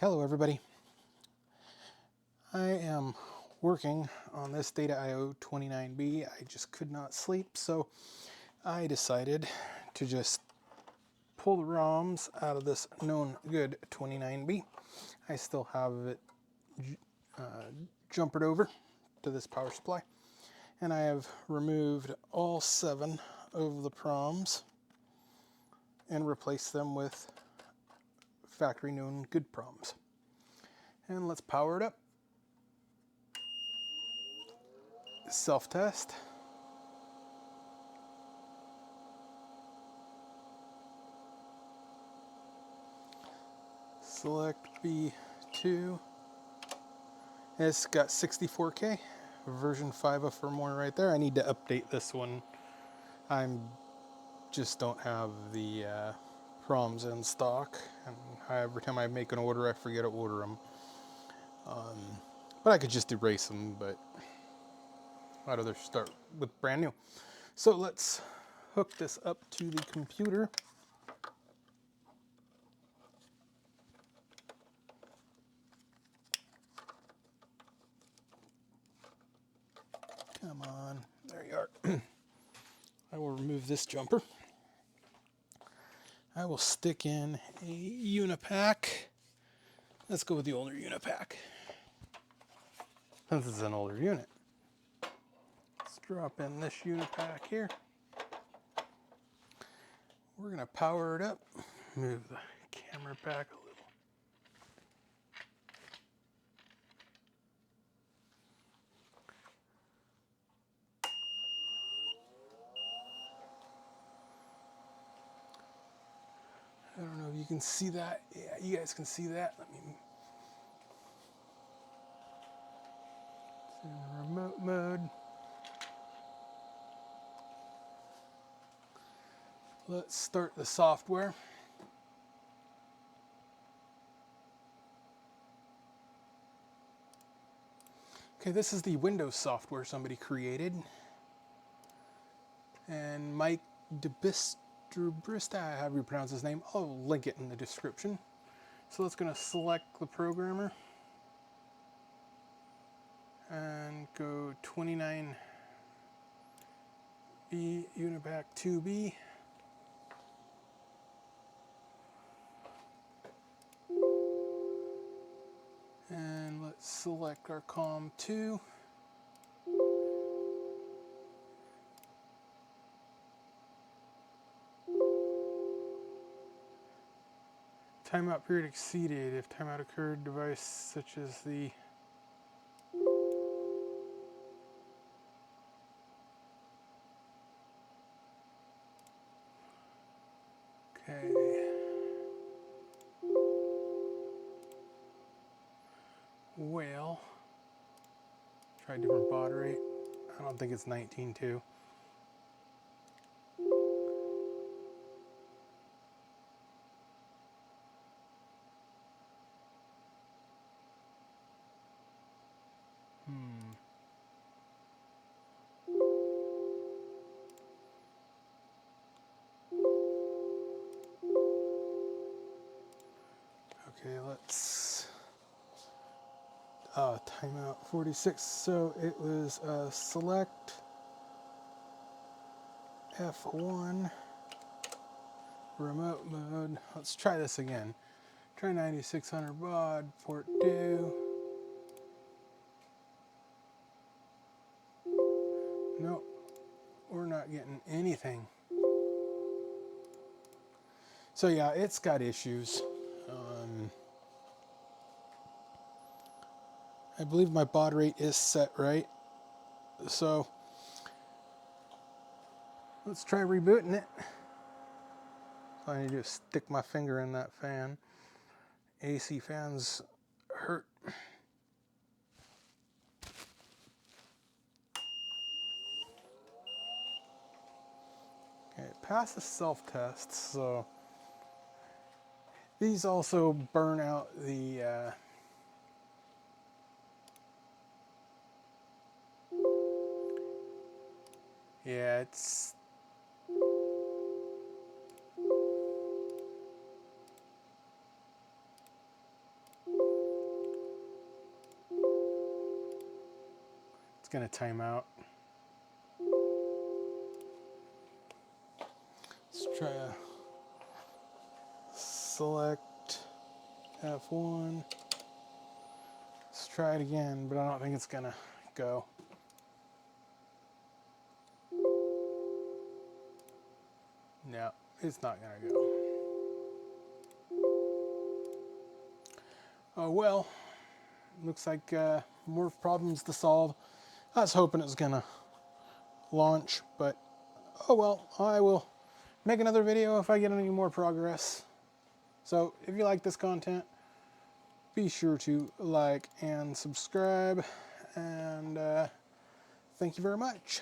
Hello everybody. I am working on this Data I 29B. I just could not sleep, so I decided to just pull the ROMs out of this known good 29B. I still have it jumpered over to this power supply, and I have removed all 7 of the Proms and replaced them with factory known good Proms. And let's power it up. Self-test. Select B2. It's got 64K, version 5 or more right there. I need to update this one. I just don't have the Proms in stock, and every time I make an order, I forget to order them. But I could just erase them, but I'd rather start with brand new. So let's hook this up to the computer. Come on, there you are. I will remove this jumper. I will stick in a Unipack. Let's go with the older Unipack, since it's an older unit. Let's drop in this Unipack here. We're going to power it up. Move the camera back a little. I don't know if you can see that. Yeah, you guys can see that. Let me it's in remote mode. Let's start the software. Okay, this is the Windows software somebody created. And Mike DiBattista, however you pronounce his name, I'll link it in the description. So let's going to select the programmer and go 29B Unipack 2B. And let's select our COM2. Timeout period exceeded. If timeout occurred, device such as the okay. Well, try a different baud rate. I don't think it's 19.2. Okay, let's timeout 46. So it was select F1 remote mode. Let's try this again. Try 9600 baud, port 2. Nope, we're not getting anything. So yeah, it's got issues. I believe my baud rate is set right. So let's try rebooting it. All I need to do is stick my finger in that fan. AC fans hurt. Okay, pass the self-test. So these also burn out the yeah, it's going to time out. Let's try to select F1. Let's try it again, but I don't think it's going to go. No, it's not going to go. Oh well, looks like more problems to solve. I was hoping it was going to launch, but oh well, I will make another video if I get any more progress. So if you like this content, be sure to like and subscribe, and thank you very much.